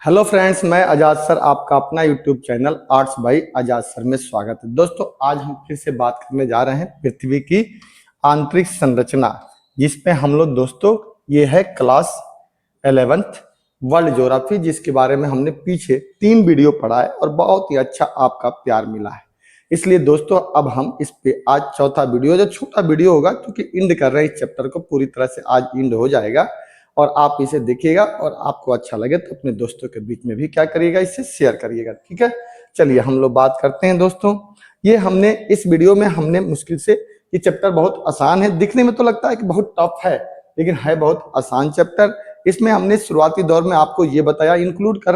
Hello friends, मैं आजाद sir आपका अपना YouTube channel arts by Azad sir में स्वागत है। दोस्तों, आज हम फिर से बात करने जा रहे हैं पृथ्वी की आंतरिक संरचना, जिसमें हम लोग दोस्तों ये है क्लास 11th वर्ल्ड ज्योग्राफी, जिसके बारे में हमने पीछे 3 वीडियो पढ़ा है और बहुत ही अच्छा आपका प्यार मिला है। इसलिए दोस्तों अब हम इस पे आज चौथा वीडियो, जो छोटा वीडियो होगा क्योंकि इंड कर रहे हैं इस चैप्टर को, पूरी तरह से आज इंड हो जाएगा और आप इसे देखिएगा और आपको अच्छा लगे तो अपने दोस्तों के बीच में भी क्या करिएगा, इसे शेयर करिएगा। ठीक है, चलिए हम लोग बात करते हैं। दोस्तों, ये हमने इस वीडियो में हमने मुश्किल से, ये चैप्टर बहुत आसान है, दिखने में तो लगता है कि बहुत टफ है लेकिन है बहुत आसान चैप्टर। इसमें हमने शुरुआती दौर में आपको ये बताया, इंक्लूड कर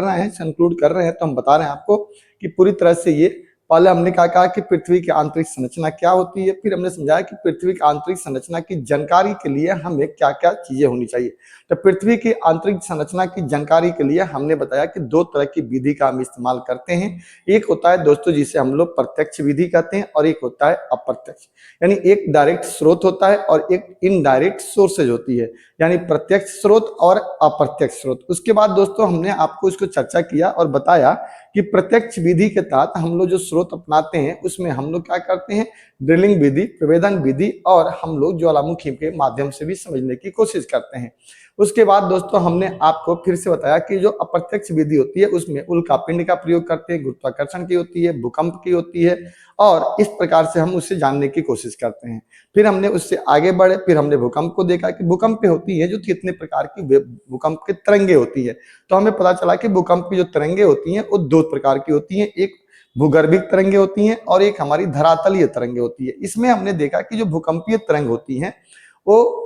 रहे हैं तो हम बता रहे हैं आपको कि पूरी तरह से ये पहले हमने क्या कहा कि पृथ्वी की आंतरिक संरचना क्या होती है, फिर हमने समझाया कि पृथ्वी की आंतरिक संरचना की जानकारी के लिए हमें क्या क्या चीजें होनी चाहिए। तो पृथ्वी की आंतरिक संरचना की जानकारी के लिए हमने बताया कि 2 तरह की विधि का हम इस्तेमाल करते हैं। एक होता है दोस्तों जिसे हम लोग प्रत्यक्ष विधि कहते हैं और एक होता है अप्रत्यक्ष, यानी एक डायरेक्ट स्रोत होता है और एक इनडायरेक्ट सोर्सेज होती है, यानी प्रत्यक्ष स्रोत और अप्रत्यक्ष स्रोत। उसके बाद दोस्तों हमने आपको इसको चर्चा किया और बताया कि प्रत्यक्ष विधि के तहत हम लोग जो स्रोत अपनाते हैं उसमें हम लोग क्या करते हैं, ड्रिलिंग विधि, प्रवेदन विधि और हम लोग ज्वालामुखी के माध्यम से भी समझने की कोशिश करते हैं। उसके बाद दोस्तों हमने आपको फिर से बताया कि जो अप्रत्यक्ष विधि होती है उसमें उल्कापिंड का प्रयोग करते हैं, गुरुत्वाकर्षण की होती है, भूकंप की होती है और इस प्रकार से हम उससे जानने की कोशिश करते हैं। फिर हमने उससे आगे बढ़े, फिर हमने भूकंप को देखा कि भूकंप होती है जो कितने प्रकार की भूकंप की तरंगे होती है। तो हमें पता चला कि भूकंप की जो तरंगे होती हैं वो 2 प्रकार की होती हैं, एक भूगर्भिक तरंगे होती हैं और एक हमारी धरातलीय तरंगे होती है। इसमें हमने देखा कि जो भूकंपीय तरंग होती हैं वो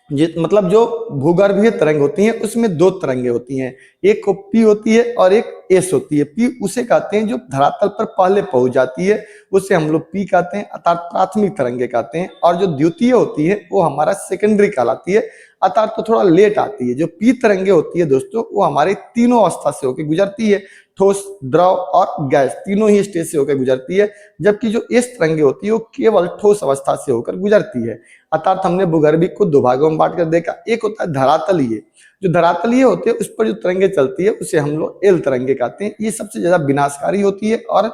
मतलब जो भूगर्भीय तरंग होती हैं उसमें 2 तरंगे होती हैं, एक को पी होती है और एक एस होती है। पी उसे कहते हैं जो धरातल पर पहले पहुंच जाती है, उसे हम लोग पी कहते हैं अर्थात प्राथमिक तरंगे कहते हैं, और जो द्वितीय होती है वो हमारा सेकेंडरी कहलाती है अर्थात तो थोड़ा लेट आती है। जो पी तरंगे होती है दोस्तों वो हमारे तीनों अवस्था से होकर गुजरती है, ठोस, द्रव और गैस, तीनों ही स्टेज से होकर गुजरती है, जबकि जो एस तरंगे होती है वो केवल ठोस अवस्था से होकर गुजरती है। अर्थात हमने भूगर्भिक को 2 भागों में बांट कर देखा, एक होता है धरातलीय, जो धरातलीय होती है उस पर जो तरंगे चलती है उसे हम लोग एल तरंगे कहते हैं। ये सबसे ज्यादा विनाशकारी होती है और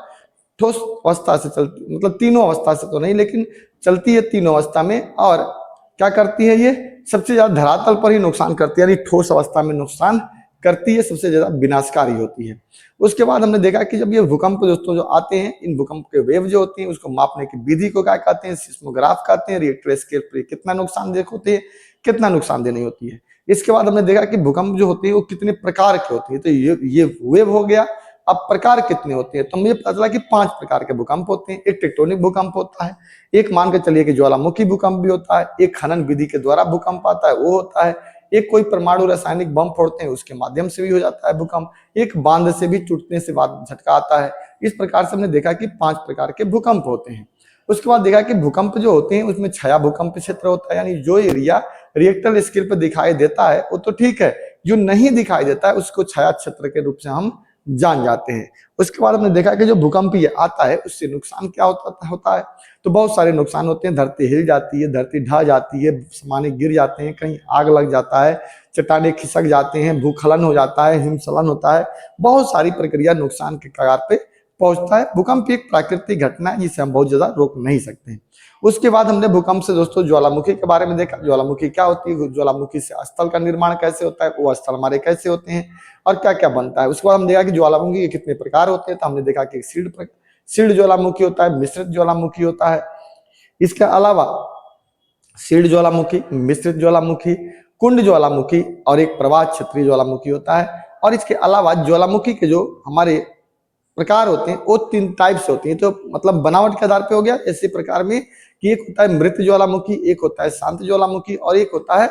ठोस अवस्था से चलती, मतलब तीनों अवस्था से तो नहीं लेकिन चलती है तीनों अवस्था में, और क्या करती है ये सबसे ज्यादा धरातल पर ही नुकसान करती है, यानी ठोस अवस्था में नुकसान करती है, सबसे ज्यादा विनाशकारी होती है। उसके बाद हमने देखा कि जब ये भूकंप दोस्तों जो आते हैं, इन भूकंप के वेव जो होती हैं उसको मापने की विधि को क्या कहते हैं, सिस्मोग्राफ कहते हैं। रिएक्टर स्केल पर कितना नुकसानदेह होती है, कितना नुकसानदेह नहीं होती है। इसके बाद हमने देखा कि भूकंप जो होती है वो कितने प्रकार के होती है, तो ये वेव हो गया। अब प्रकार कितने होते हैं, तो मुझे पता चला कि 5 प्रकार के भूकंप होते हैं। एक टेक्टोनिक भूकंप होता है, एक मान के चलिए कि ज्वालामुखी भूकंप भी होता है, एक खनन विधि के द्वारा भूकंप आता है वो होता है, एक कोई परमाणु रासायनिक बम फोड़ते हैं उसके माध्यम से भी हो जाता है भूकंप, एक बांध से भी टूटने से बाद झटका आता है। इस प्रकार से हमने देखा कि 5 प्रकार के भूकंप होते हैं। उसके बाद देखा कि भूकंप जो होते हैं उसमें छाया भूकंप क्षेत्र होता है, यानी जो एरिया रिएक्टर स्केल पर दिखाई देता है वो तो ठीक है, जो नहीं दिखाई देता है उसको छाया क्षेत्र के रूप से हम जान जाते हैं। उसके बाद हमने देखा कि जो भूकंप ये आता है उससे नुकसान क्या होता है, तो बहुत सारे नुकसान होते हैं। धरती हिल जाती है, धरती ढह जाती है, सामान्य गिर जाते हैं, कहीं आग लग जाता है, चट्टानें खिसक जाते हैं, भूस्खलन हो जाता है, हिमस्खलन होता है, बहुत सारी प्रक्रिया नुकसान के कगार पे पहुंचता है। भूकंप एक प्राकृतिक घटना है जिसे हम बहुत ज्यादा रोक नहीं सकते हैं। उसके बाद हमने भूकंप से दोस्तों ज्वालामुखी के बारे में देखा, ज्वालामुखी क्या होती है, ज्वालामुखी से स्थल का निर्माण कैसे होता है, वो स्थल हमारे कैसे होते हैं और क्या क्या बनता है। उसके बाद हम देखा कि ज्वालामुखी के कितने प्रकार होते हैं, तो हमने देखा कि सीड ज्वालामुखी होता है, मिश्रित ज्वालामुखी होता है। इसके अलावा सीड ज्वालामुखी, मिश्रित ज्वालामुखी, कुंड ज्वालामुखी और एक प्रवाह क्षेत्रीय ज्वालामुखी होता है। और इसके अलावा ज्वालामुखी के जो हमारे प्रकार होते हैं वो 3 टाइप से होती हैं, तो मतलब बनावट के आधार पे हो गया ऐसे प्रकार में कि एक होता है मृत ज्वालामुखी, एक होता है शांत ज्वालामुखी और एक होता है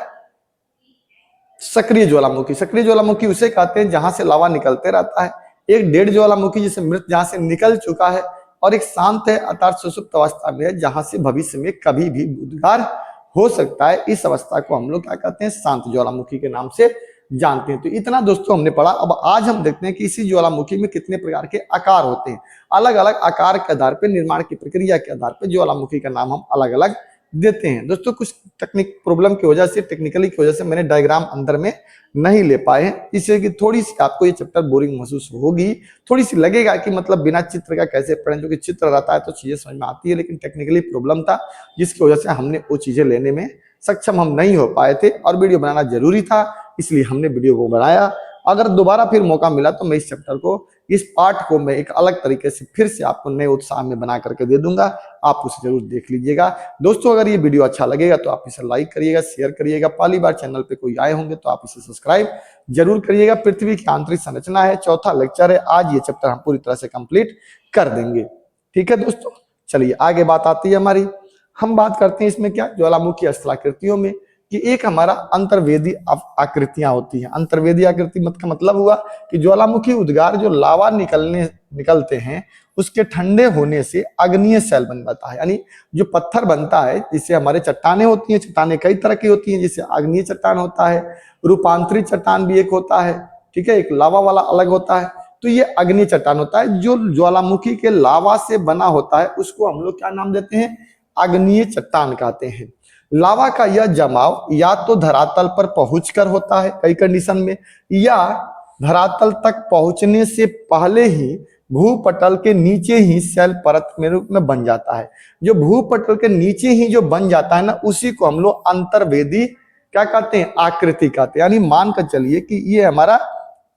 सक्रिय ज्वालामुखी। सक्रिय ज्वालामुखी उसे कहते हैं जहां से लावा निकलते रहता है, एक डेड ज्वालामुखी जिसे मृत जहां से निकल चुका है, और एक शांत है अर्थात सुषुप्त अवस्था में है जहां से भविष्य में कभी भी उद्गार हो सकता है। इस अवस्था को हम लोग क्या कहते हैं, शांत ज्वालामुखी के नाम से जानते हैं। तो इतना दोस्तों हमने पढ़ा। अब आज हम देखते हैं कि इसी ज्वालामुखी में कितने प्रकार के आकार होते हैं। अलग अलग आकार के आधार पर, निर्माण की प्रक्रिया के आधार पर ज्वालामुखी का नाम हम अलग अलग देते हैं। दोस्तों कुछ प्रॉब्लम की वजह से, टेक्निकली की वजह से मैंने डायग्राम अंदर में नहीं ले पाए हैं, इससे कि थोड़ी सी आपको ये चैप्टर बोरिंग महसूस होगी, थोड़ी सी लगेगा कि मतलब बिना चित्र का कैसे पढ़ें, जो कि चित्र रहता है तो चीजें समझ में आती है, लेकिन टेक्निकली प्रॉब्लम था जिसकी वजह से हमने वो चीजें लेने में सक्षम हम नहीं हो पाए थे, और वीडियो बनाना जरूरी था इसलिए हमने वीडियो को बनाया। अगर दोबारा फिर मौका मिला तो मैं इस चैप्टर को, इस पार्ट को मैं एक अलग तरीके से फिर से आपको नए उत्साह में बना करके दे दूंगा, आप उसे जरूर देख लीजिएगा। दोस्तों अगर ये वीडियो अच्छा लगेगा तो आप इसे लाइक करिएगा, शेयर करिएगा, पहली बार चैनल पे कोई आए होंगे तो आप इसे सब्सक्राइब जरूर करिएगा। पृथ्वी की आंतरिक संरचना है, चौथा लेक्चर है, आज ये चैप्टर हम पूरी तरह से कंप्लीट कर देंगे। ठीक है दोस्तों, चलिए आगे बात आती है हमारी, हम बात करते हैं इसमें क्या, ज्वालामुखी स्थलाकृतियों में, कि एक हमारा अंतर्वेदी आकृतियां होती हैं। अंतर्वेदी आकृति मत का मतलब हुआ कि ज्वालामुखी उद्गार जो लावा निकलते हैं उसके ठंडे होने से अग्नीय शैल बन जाता है, यानी जो पत्थर बनता है जिससे हमारे चट्टाने होती हैं, चट्टाने कई तरह की होती हैं, जिससे अग्नीय चट्टान होता है, रूपांतरित चट्टान भी एक होता है, ठीक है, एक लावा वाला अलग होता है, तो ये अग्नि चट्टान होता है। जो ज्वालामुखी के लावा से बना होता है उसको हम लोग क्या नाम देते हैं, अग्नीय चट्टान कहते हैं। लावा का यह जमाव या तो धरातल पर पहुंचकर होता है कई कंडीशन में, या धरातल तक पहुंचने से पहले ही भूपटल के नीचे ही शैल परत में रूप में बन जाता है। जो भूपटल के नीचे ही जो बन जाता है ना, उसी को हम लोग अंतर्वेदी क्या कहते हैं, आकृति कहते हैं। यानी मान कर चलिए कि ये हमारा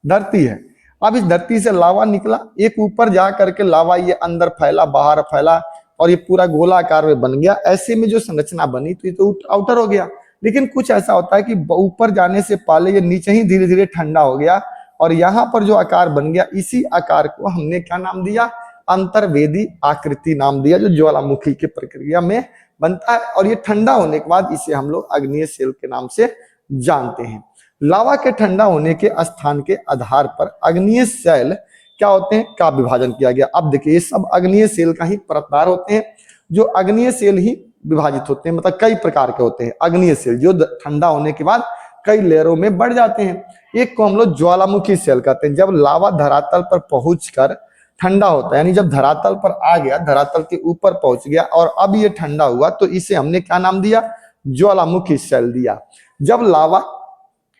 धरती है, अब इस धरती से लावा निकला, एक ऊपर जा करके लावा ये अंदर फैला, बाहर फैला, और ये पूरा गोलाकार में बन गया। ऐसे में जो संरचना बनी तो ये तो आउटर हो गया, लेकिन कुछ ऐसा होता है कि ऊपर जाने से पहले ये नीचे ही धीरे धीरे ठंडा हो गया, और यहाँ पर जो आकार बन गया, इसी आकार को हमने क्या नाम दिया, अंतर्वेदी आकृति नाम दिया, जो ज्वालामुखी की प्रक्रिया में बनता है। और ये ठंडा होने के बाद इसे हम लोग अग्नीय शैल के नाम से जानते हैं। लावा के ठंडा होने के स्थान के आधार पर अग्नीय शैल क्या होते हैं, का विभाजन किया गया। अब देखिए ये सब अग्नीय शैल का ही परतदार होते हैं, जो अग्नीय शैल ही विभाजित होते हैं, मतलब कई प्रकार के होते हैं अग्नीय शैल, जो ठंडा होने के बाद कई लेयरों में बढ़ जाते हैं। एक को हम लोग ज्वालामुखी शैल कहते हैं, जब लावा धरातल पर पहुंचकर ठंडा होता है, यानी जब धरातल पर आ गया, धरातल के ऊपर पहुंच गया और अब ये ठंडा हुआ, तो इसे हमने क्या नाम दिया, ज्वालामुखी शैल दिया। जब लावा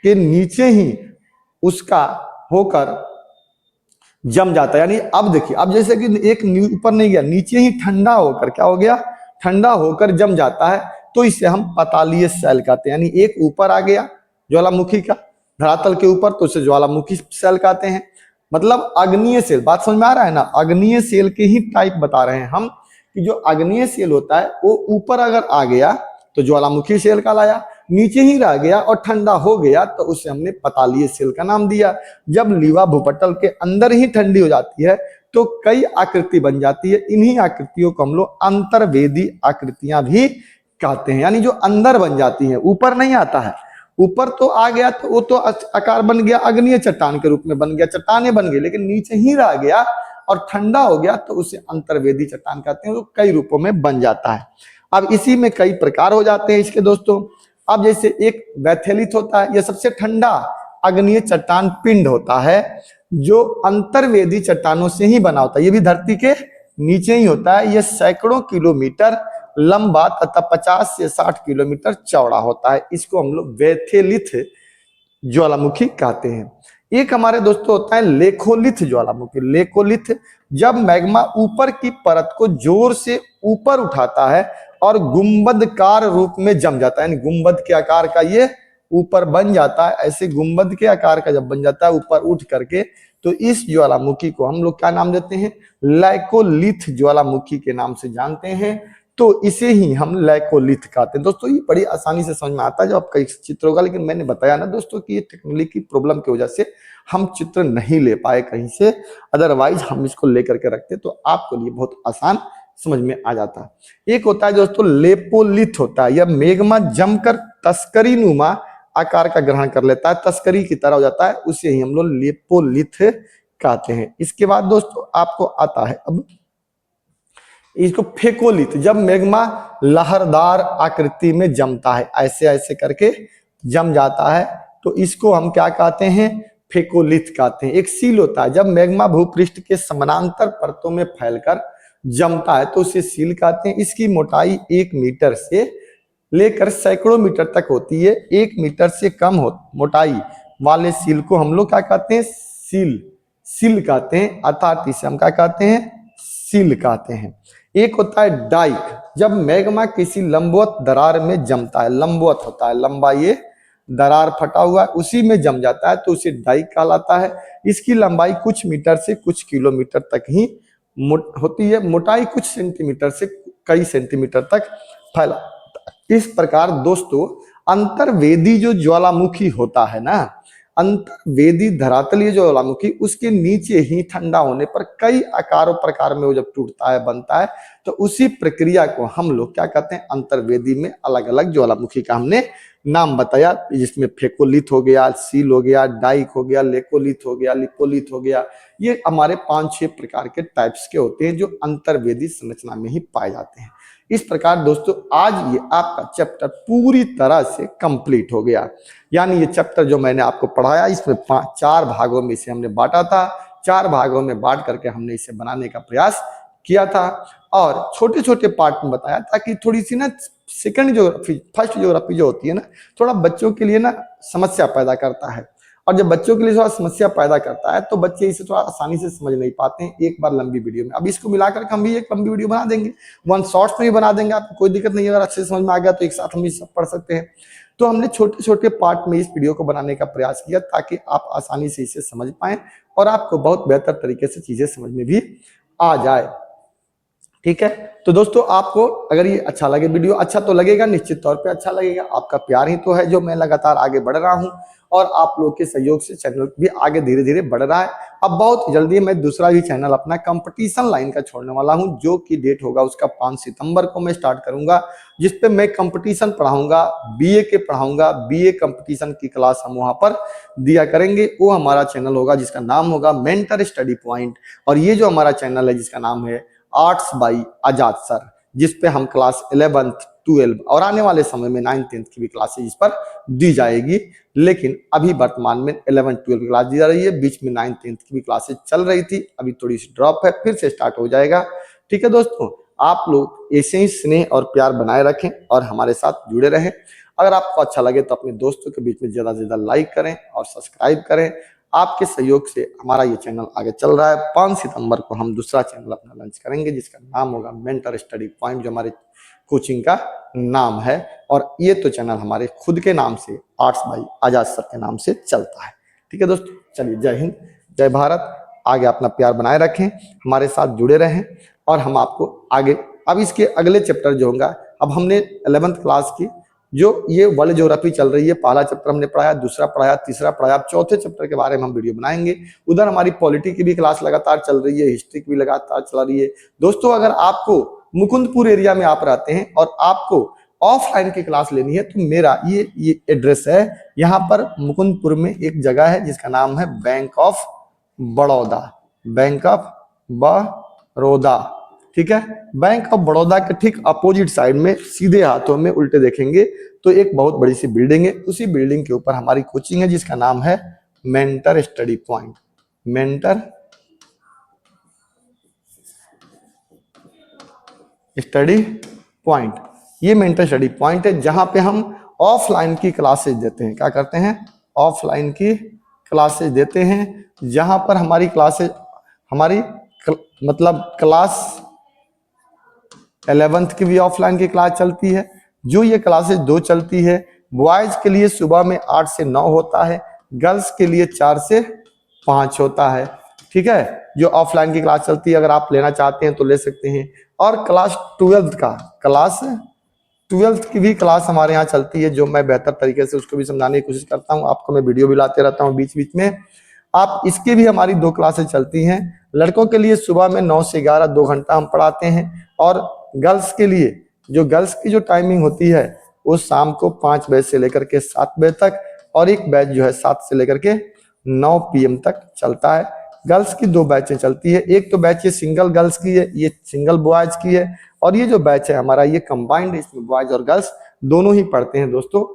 के नीचे ही उसका होकर जम जाता है, यानी अब देखिए, अब जैसे कि एक ऊपर नहीं गया, नीचे ही ठंडा होकर क्या हो गया, ठंडा होकर जम जाता है, तो इसे हम पातालीय शैल कहते हैं। यानी एक ऊपर आ गया ज्वालामुखी का धरातल के ऊपर, तो उसे ज्वालामुखी शैल कहते हैं। मतलब अग्नीय शैल, बात समझ में आ रहा है ना, अग्नीय शैल के ही टाइप बता रहे हैं हम, कि जो अग्नीय शैल होता है वो ऊपर अगर आ गया तो ज्वालामुखी शैल कहलाया, नीचे ही रह गया और ठंडा हो गया तो उसे हमने पातालीय शैल का नाम दिया। जब लीवा भूपटल के अंदर ही ठंडी हो जाती है तो कई आकृति बन जाती है, इन्हीं आकृतियों को हम लोग अंतर्वेदी आकृतियां भी कहते हैं। यानी जो अंदर बन जाती है, ऊपर नहीं आता है, ऊपर तो आ गया तो वो तो आकार बन गया, अग्नीय चट्टान के रूप में बन गया, चट्टाने बन गई, लेकिन नीचे ही रह गया और ठंडा हो गया तो उसे अंतर्वेदी चट्टान कहते हैं, वो कई रूपों में बन जाता है। अब इसी में कई प्रकार हो जाते हैं इसके दोस्तों। अब जैसे एक वैथेलित होता है, यह सबसे ठंडा अग्नीय चट्टान पिंड होता है, जो अंतर्वेदी चट्टानों से ही बना होता है। ये भी धरती के नीचे ही होता है। यह सैकड़ों किलोमीटर लंबा तथा 50 से 60 किलोमीटर चौड़ा होता है। इसको हम लोग वैथेलित ज्वालामुखी कहते हैं। एक हमारे दोस्तों होता है लेखोलिथ ज्वालामुखी। लेखोलिथ, जब मैग्मा ऊपर की परत को जोर से ऊपर उठाता है और गुंबदकार रूप में जम जाता है, यानी गुंबद के आकार का ये ऊपर बन जाता है। ऐसे गुंबद के आकार का जब बन जाता है ऊपर उठ करके, तो इस ज्वालामुखी को हम लोग क्या नाम देते हैं, लैकोलिथ ज्वालामुखी के नाम से जानते हैं। तो इसे ही हम लैकोलिथ कहते हैं। दोस्तों ये बड़ी आसानी से समझ में आता है जब आपका चित्र होगा, लेकिन मैंने बताया ना दोस्तों कि ये टेक्नोलॉजी की प्रॉब्लम की वजह से हम चित्र नहीं ले पाए कहीं से, अदरवाइज हम इसको लेकर के रखते तो आपके लिए बहुत आसान समझ में आ जाता है। एक होता है दोस्तों लेपोलिथ होता है, यह मेग्मा जमकर तस्करी नुमा आकार का ग्रहण कर लेता है, तस्करी की तरह हो जाता है, उसे ही हम लोग लेपोलिथ कहते हैं। इसके बाद दोस्तों आपको आता है अब इसको फेकोलिथ, जब मेग्मा लहरदार आकृति में जमता है, ऐसे ऐसे करके जम जाता है, तो इसको हम क्या कहते हैं, फेकोलिथ कहते हैं। एक सील होता है, जब मेग्मा भूपृष्ठ के समानांतर परतों में फैलकर जमता है तो उसे सील कहते हैं। इसकी मोटाई 1 मीटर से लेकर सैकड़ों मीटर तक होती है। 1 मीटर से कम मोटाई वाले सील को हम लोग क्या कहते हैं? सील कहते हैं, अर्थात इसे हम क्या कहते हैं? सील कहते हैं। एक होता है डाइक, जब मैग्मा किसी लंबवत दरार में जमता है, लंबवत होता है, लंबा ये दरार फटा हुआ है उसी में जम जाता है तो उसे डाइक कहलाता है। इसकी लंबाई कुछ मीटर से कुछ किलोमीटर तक ही होती है, मोटाई कुछ सेंटीमीटर से कई सेंटीमीटर तक फैला। इस प्रकार दोस्तों अंतर्वेदी जो ज्वालामुखी होता है ना, अंतर्वेदी धरातलीय ज्वालामुखी, उसके नीचे ही ठंडा होने पर कई आकारों प्रकार में वो जब टूटता है, बनता है, तो उसी प्रक्रिया को हम लोग क्या कहते हैं? अंतर्वेदी में अलग अलग ज्वालामुखी का हमने नाम बताया, जिसमें फेकोलिथ हो गया, सील हो गया, डाइक हो गया, लेकोलिथ हो गया, लिपोलिथ हो गया। ये हमारे 5-6 प्रकार के टाइप्स के होते हैं जो अंतर्वेदी संरचना में ही पाए जाते हैं। इस प्रकार दोस्तों आज ये आपका चैप्टर पूरी तरह से कंप्लीट हो गया। यानी ये चैप्टर जो मैंने आपको पढ़ाया इसमें 4 भागों में इसे हमने बांटा था। 4 भागों में बांट करके हमने इसे बनाने का प्रयास किया था और छोटे छोटे पार्ट में बताया ताकि थोड़ी सी ना सेकंड ज्योग्राफी, फर्स्ट ज्योग्राफी जो होती है ना, थोड़ा बच्चों के लिए ना समस्या पैदा करता है। और जब बच्चों के लिए थोड़ा समस्या पैदा करता है तो बच्चे इसे थोड़ा आसानी से समझ नहीं पाते हैं एक बार लंबी वीडियो में। अब इसको मिलाकर हम भी एक लंबी वीडियो बना देंगे, 1 शॉर्ट्स में भी बना देंगे, आपको कोई दिक्कत नहीं है। अगर अच्छे से समझ में आ गया तो एक साथ हम ये सब पढ़ सकते हैं। तो हमने छोटे छोटे पार्ट में इस वीडियो को बनाने का प्रयास किया ताकि आप आसानी से इसे समझ पाएं और आपको बहुत बेहतर तरीके से चीजें समझ में भी आ जाए। ठीक है, तो दोस्तों आपको अगर ये अच्छा लगे, वीडियो अच्छा तो लगेगा, निश्चित तौर पे अच्छा लगेगा। आपका प्यार ही तो है जो मैं लगातार आगे बढ़ रहा हूं और आप लोग के सहयोग से चैनल भी आगे धीरे धीरे बढ़ रहा है। अब बहुत जल्दी मैं दूसरा भी चैनल अपना कंपटीशन लाइन का छोड़ने वाला हूं, जो कि डेट होगा उसका 5 सितंबर को मैं स्टार्ट करूंगा, जिसपे मैं कंपटीशन पढ़ाऊंगा, बीए के पढ़ाऊंगा। बीए कंपटीशन की क्लास हम वहां पर दिया करेंगे। वो हमारा चैनल होगा जिसका नाम होगा मेंटर स्टडी पॉइंट। और ये जो हमारा चैनल है जिसका नाम है आर्ट्स बाई आजाद सर, जिसपे हम क्लास 11th 12 और आने वाले समय में 9th 10th की भी क्लासेज इस पर दी जाएगी। लेकिन अभी वर्तमान में 11th 12 क्लास दी जा रही है, बीच में 9th 10th की भी क्लासेज चल रही थी, अभी थोड़ी सी ड्रॉप है, फिर से स्टार्ट हो जाएगा। ठीक है दोस्तों, आप लोग ऐसे ही स्नेह और प्यार बनाए रखें और हमारे साथ जुड़े रहें। अगर आपको अच्छा लगे तो अपने दोस्तों के बीच में ज्यादा से ज्यादा लाइक करें और सब्सक्राइब करें। आपके सहयोग से हमारा ये चैनल आगे चल रहा है। 5 सितंबर को हम दूसरा चैनल अपना लॉन्च करेंगे जिसका नाम होगा मेंटर स्टडी पॉइंट, जो हमारे कोचिंग का नाम है। और ये तो चैनल हमारे खुद के नाम से, आर्ट्स बाई आजाद सर के नाम से चलता है। ठीक है दोस्तों, चलिए जय हिंद, जय भारत। आगे अपना प्यार बनाए रखें, हमारे साथ जुड़े रहें और हम आपको आगे, अब इसके अगले चैप्टर जो होगा, अब हमने 11th क्लास की जो ये वर्ल्ड ज्योग्राफी चल रही है, पहला चैप्टर हमने पढ़ाया, दूसरा पढ़ाया, तीसरा पढ़ाया, अब चौथे चैप्टर के बारे में हम वीडियो बनाएंगे। उधर हमारी पॉलिटी की भी क्लास लगातार चल रही है, हिस्ट्री की भी लगातार चल रही है। दोस्तों अगर आपको मुकुंदपुर एरिया में आप रहते हैं और आपको ऑफलाइन की क्लास लेनी है तो मेरा ये एड्रेस है। यहाँ पर मुकुंदपुर में एक जगह है जिसका नाम है bank of Baroda, bank of Baroda. ठीक है, बैंक ऑफ बड़ौदा के ठीक अपोजिट साइड में सीधे हाथों में उल्टे देखेंगे तो एक बहुत बड़ी सी बिल्डिंग है, उसी बिल्डिंग के ऊपर हमारी कोचिंग है जिसका नाम है mentor study point. Mentor study point, ये मेंटर स्टडी पॉइंट है जहां पे हम ऑफलाइन की क्लासेज देते हैं। क्या करते हैं? ऑफलाइन की क्लासेज देते हैं, जहां पर हमारी क्लासेज, हमारी मतलब क्लास 11th की भी ऑफलाइन की क्लास चलती है। जो ये क्लासेज 2 चलती है, बॉयज के लिए सुबह में 8 से 9 होता है, गर्ल्स के लिए 4 से 5 होता है। ठीक है, जो ऑफलाइन की क्लास चलती है, अगर आप लेना चाहते हैं तो ले सकते हैं। और क्लास 12th की भी क्लास हमारे यहाँ चलती है, जो मैं बेहतर तरीके से उसको भी समझाने की कोशिश करता हूँ। आपको मैं वीडियो भी लाते रहता हूँ बीच बीच में। आप इसके भी हमारी 2 क्लासेज चलती हैं। लड़कों के लिए सुबह में 9 से 11 2 घंटा हम पढ़ाते हैं, और गर्ल्स के लिए, जो गर्ल्स की जो टाइमिंग होती है वो शाम को 5 बजे से लेकर के 7 बजे तक, और एक बैच जो है 7 से लेकर के 9 PM तक चलता है। गर्ल्स की 2 बैचें चलती है, एक तो बैच ये सिंगल गर्ल्स की है, ये सिंगल बॉयज की है, और ये जो बैच है हमारा ये कंबाइंड है, इसमें बॉयज और गर्ल्स दोनों ही पढ़ते हैं। दोस्तों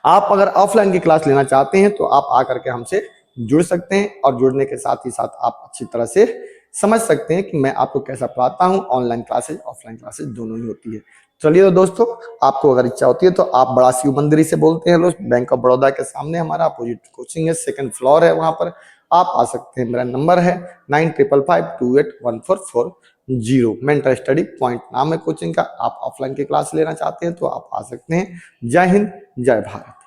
आप अगर ऑफलाइन की क्लास लेना चाहते हैं तो आप आकर के हमसे जुड़ सकते हैं, और जुड़ने के साथ ही साथ आप अच्छी तरह से समझ सकते हैं कि मैं आपको कैसा पढ़ाता हूं। ऑनलाइन क्लासेज ऑफलाइन क्लासेज दोनों ही होती है। चलिए तो दोस्तों, आपको अगर इच्छा होती है तो आप बड़ा शिव मंदिर से बोलते हैं लोग, बैंक ऑफ बड़ौदा के सामने हमारा अपोजिट कोचिंग है, 2nd फ्लोर है, वहां पर आप आ सकते हैं। मेरा नंबर है 9555281440। मेंटर स्टडी पॉइंट नाम है कोचिंग का। आप ऑफलाइन की क्लास लेना चाहते हैं तो आप आ सकते हैं। जय हिंद, जय भारत।